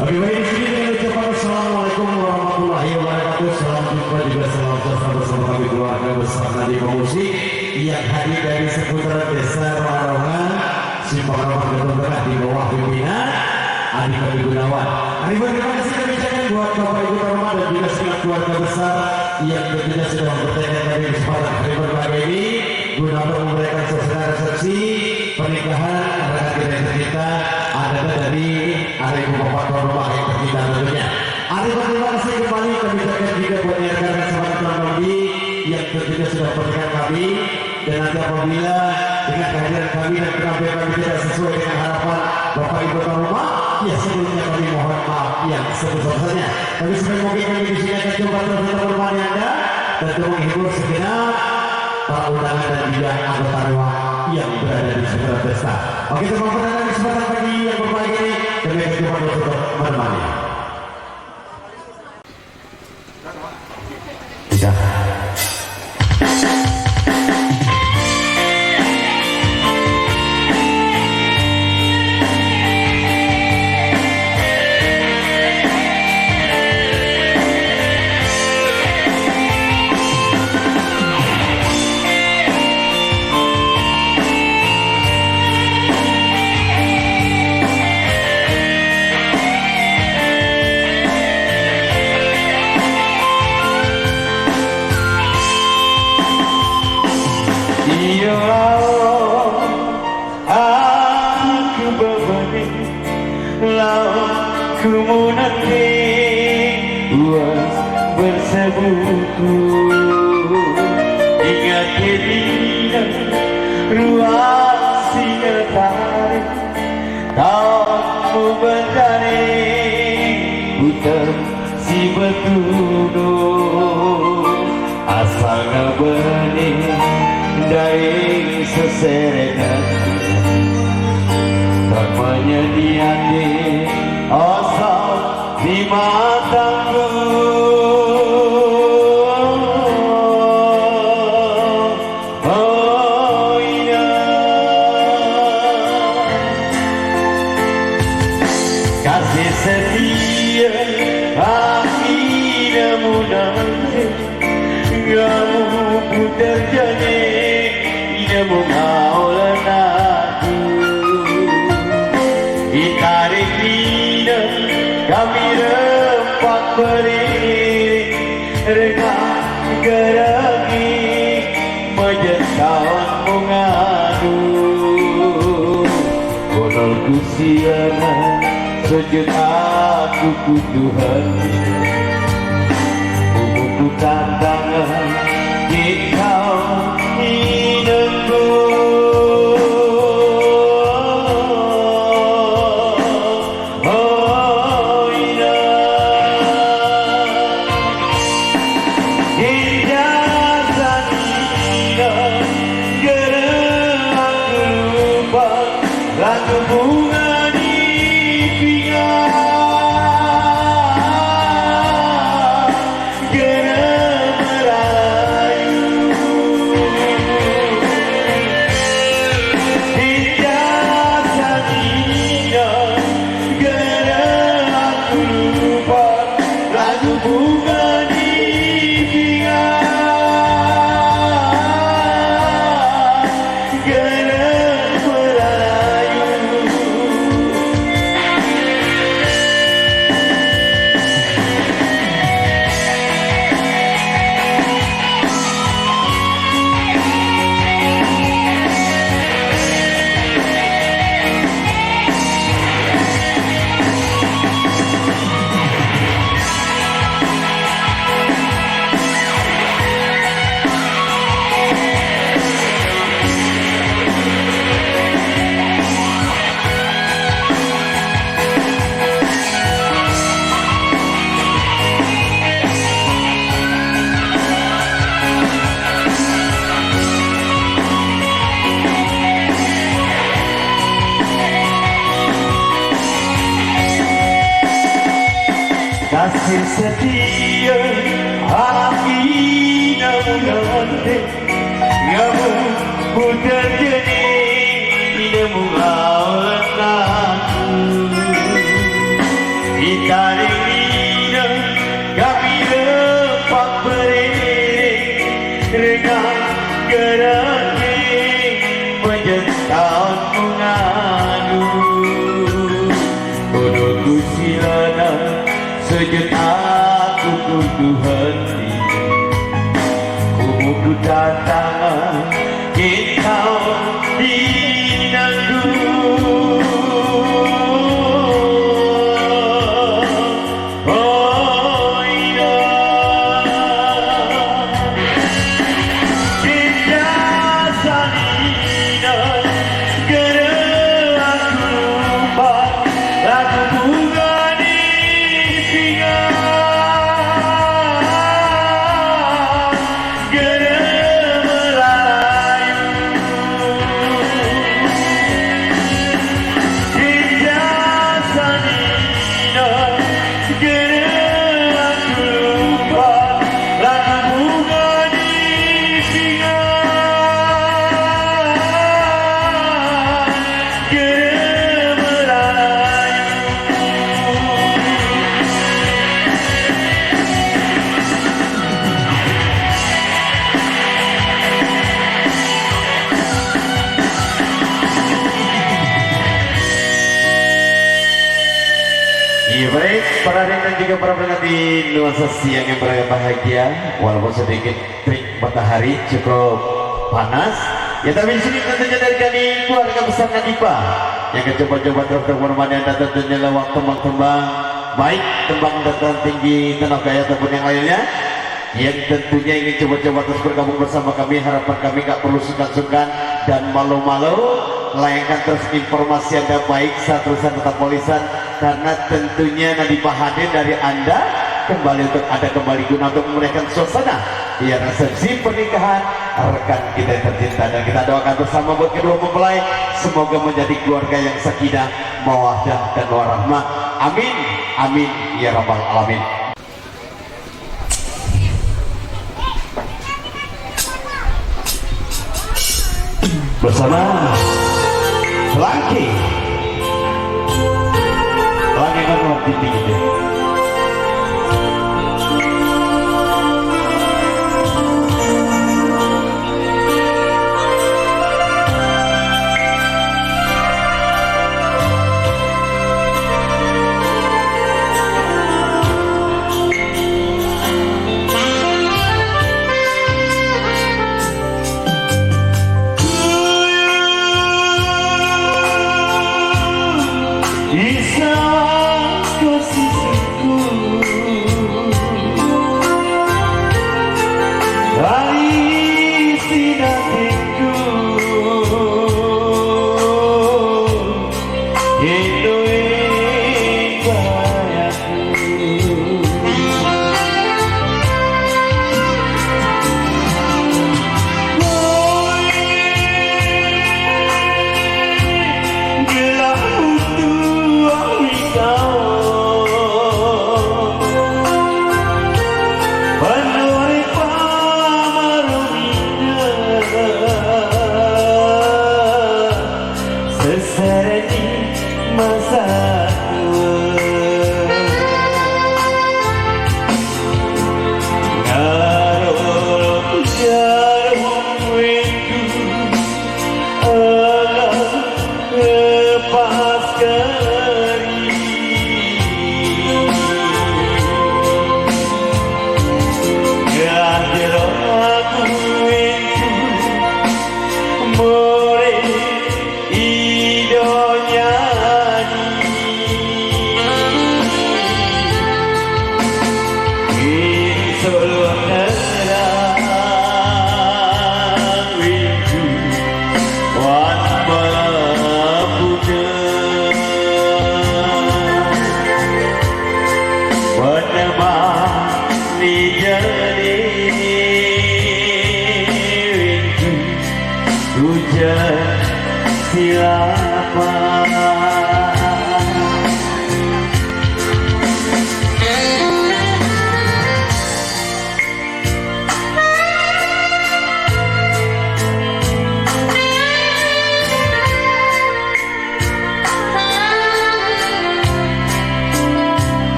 Oke, baik, di sini dengan ucapan Assalamualaikum warahmatullahi wabarakatuh. Salam jumpa juga salam sejahtera bersama kami keluarga besar Nadi Pemusik yang hadir dari seputaran desa Marongan, Simpang Rawan Betul Tengah di bawah pimpinan Adi Kami Gunawan. Terima kasih kami ucapkan buat Bapak Ibu terhormat dan juga segenap keluarga besar yang tentunya sudah bertekad dari kesempatan hari berbagai ini guna memberikan suasana resepsi pernikahan rekan kita ada dari hari Bapak terhormat yang tercinta tentunya. Terima kasih kembali kami ucapkan juga buat rekan sahabat kami yang tentunya sudah pernikahan kami, dan nanti apabila dengan kehadiran kami dan penampilan kami tidak sesuai dengan harapan Bapak Ibu terhormat, ya sebelumnya kami mohon maaf yang sebesar-besarnya. Tapi sebagai mungkin kami di sini akan coba terus bermain Anda dan untuk menghibur segenap para undangan dan juga anggota dewan yang berada di sekitar pesta. Oke, teman-teman, pada kesempatan pagi yang berbahagia ini kami akan coba terus menemani. Bisa. Bersebuku ingat ketika ruang singa tarik kamu bertarik putar si betuno asal benih dari seserekan tak menyediati asal di mataku. Setia akhirnya munafik kamu pun terjadi tidak mengaulan aku ditarik lidah kami rempak beri rengang geragi menjengkawan mengadu konolku siana sejak aku kutuhan buku tantangan di kau hidupku oh indah indah gerang aku lupa lagu bunga kasih setia akhirnya munafik kamu pun terjadi tidak mengaulan aku Dengan geragi menyentak mengadu Kudu silana sejuta kudu hati Kudu datang kita dinanggu Baik, para dan juga para pendengar di nuansa siang yang berbahagia, walaupun sedikit terik matahari cukup panas. Ya tapi di sini tentunya dari kami keluarga besar Nadipa yang coba-coba terus menemani Anda tentunya lewat tembang-tembang baik tembang dataran tinggi Tanah Gaya ataupun yang lainnya yang tentunya ingin coba-coba terus bergabung bersama kami. Harapan kami gak perlu sungkan-sungkan dan malu-malu, layangkan terus informasi Anda baik saat terusan tetap polisan karena tentunya Nadipa hadir dari Anda kembali untuk ada kembali guna untuk memeriahkan suasana ya resepsi pernikahan rekan kita yang tercinta, dan kita doakan bersama buat kedua mempelai semoga menjadi keluarga yang sakinah mawaddah dan warahmah. Amin amin ya rabbal alamin. Bersama Langki kan waktu tinggi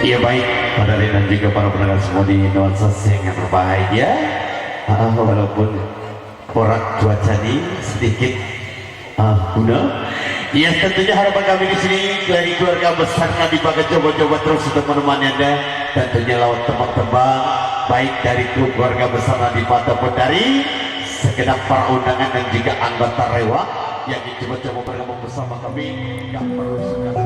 Ya baik, para dan juga para pendengar semua di nuansa yang berbahagia. Walaupun porak cuaca ini sedikit guna. Ya tentunya harapan kami di sini dari keluarga besar Nadi Baga coba-coba terus untuk menemani Anda. Tentunya lawan tembak-tembak baik dari keluarga besar Nadi ataupun dari segenap para undangan dan juga anggota Rewa yang coba-coba bergabung bersama kami. Yang perlu sekali.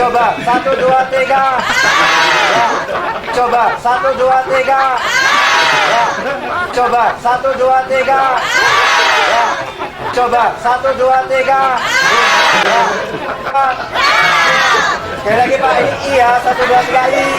Coba 1 2 3. Ya. Coba 1 2 3. Ya. Coba 1 2 3. Ya. Coba 1 2 3. Ya. Sekali lagi Pak, iya 1 2 3 i.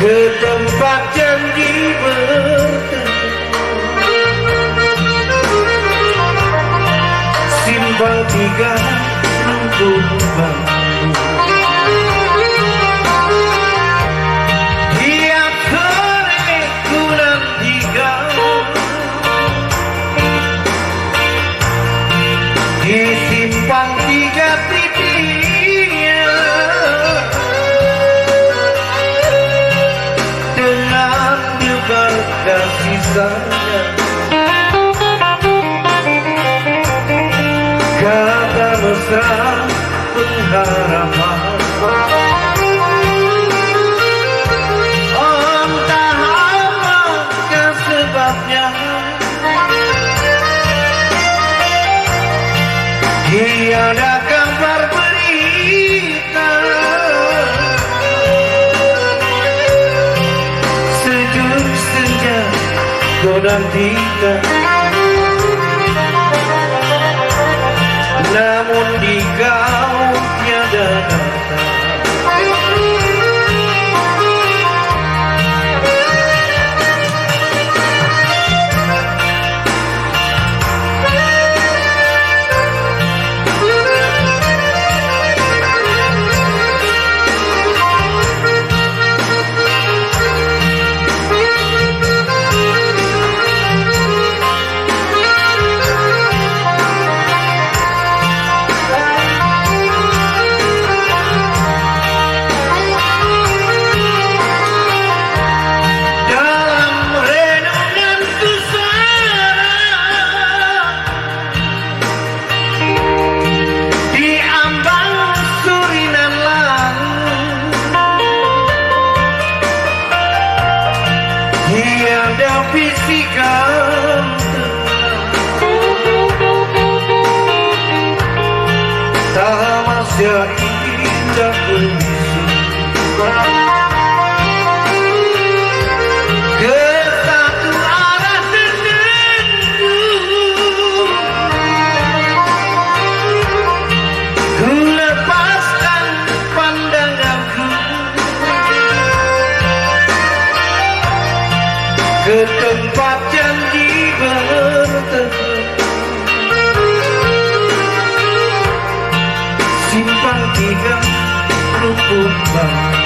ke tempat janji bertemu, simpang tiga rumput bambu. Tiap sore ku nantikan di simpang tiga titiknya, dengan debar kasih sayang, kata mesra pengharapan. Entah apakah sebabnya tiada kabar berita, sejuk senja kau nantikan, namun di kau tiada datang. Tiada bisikan tamasya indah berbisu, ke satu arah tertentu, ku lepaskan pandanganku ke tempat janji bertemu, simpang tiga rumput bambu.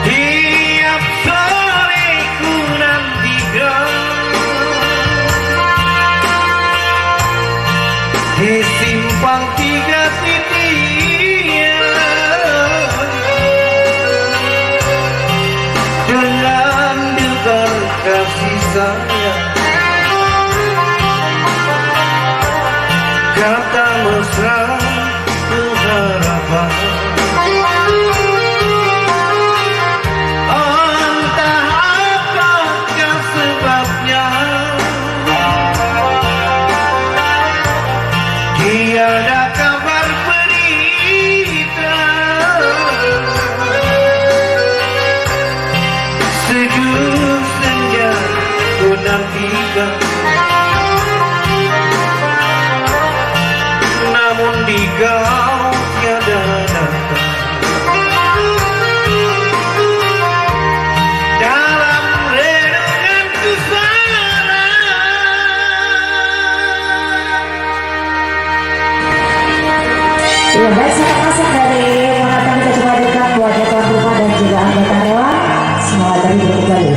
Tiap sore ku nantikan di simpang tiga titiknya, dengan debar kasih sayang, kata mesra pengharapan. Entah apakah sebabnya tiada kabar berita, sejuk senja ku nantikan, namun di kau tiada datang. Dalam renunganku sana, ya baik, saya masuk dari mengatasi kecuali duka buat tuan rumah dan juga anggota dewan. Semoga dari kembali.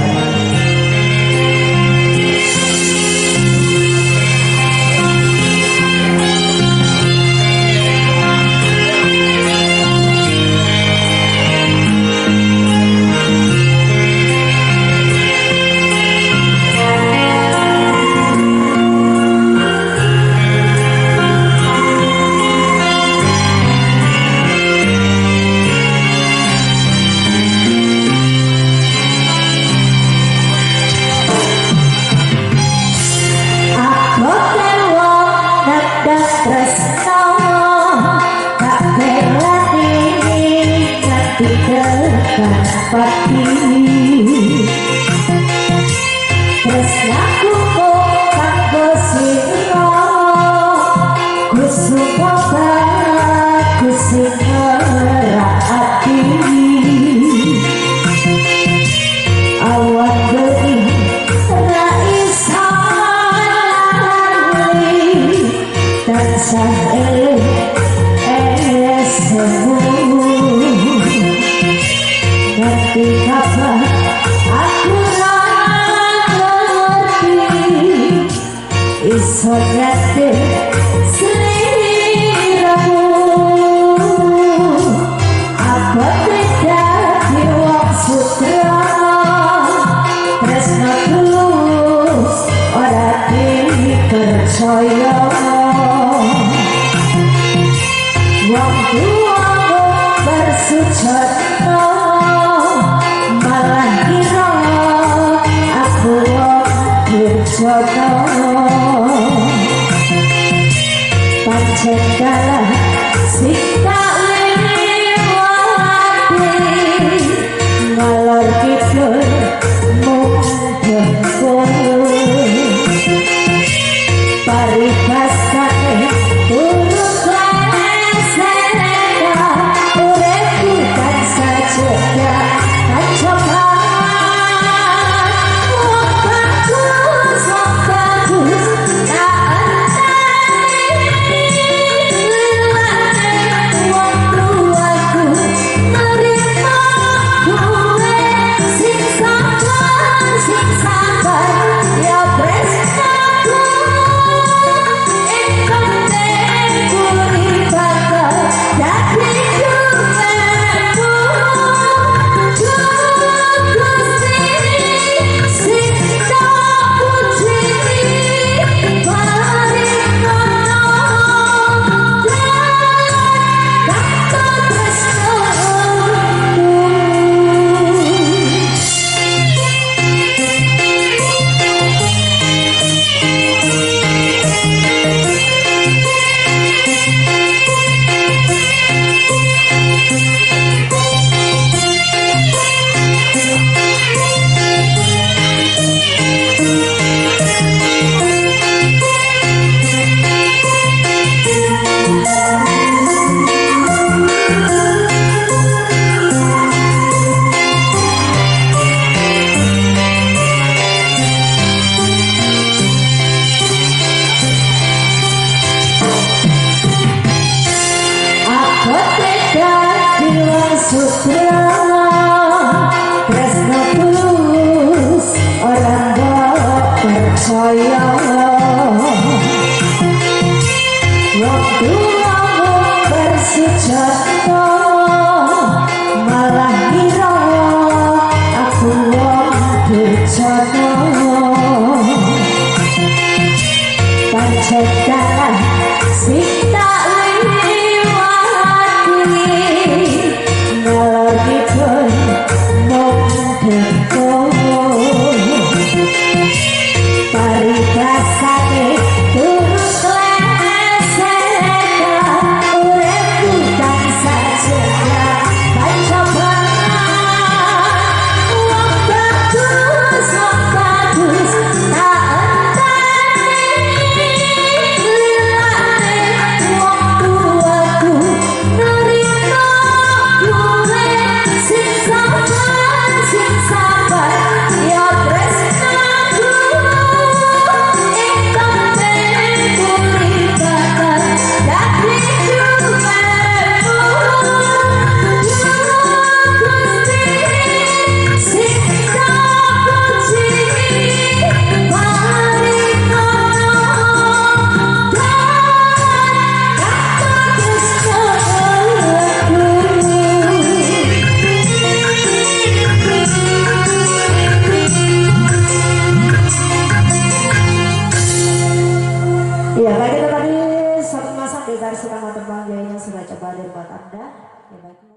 Ku suka, ku suka hati. ngerti kabar aku ngerti iso ngerti seliramu apa tidak diwak sutra tresno tulus ora dipercaya wong tuamu bersujudno malah kira aku wong durjana pancen kalah sing tak liwati ngalor kidul mung dengkul paribasane turut leseka uripku tansah cedhak kanca wong bagus tak enteni wong tuaku nerima kowe sing sabar ya tresnaku sutra tresno tulus orang gak percaya wong tuamu bersujudno malah ngira aku wong durjana pancen kalah sing tak ngalor kidul mung dengkul paribasane turut leseka uripku tansah cedhak kanca wong bagus tak enteni wong tuaku nerima sing sabar ya tresnaku ingkang tempuri bakal dadi jumemu Gusti sing kapuji marikono ya, baik itu tadi satu masa dari Sukamata Bang Jayanya sudah coba dari buat Anda. Ya, baik.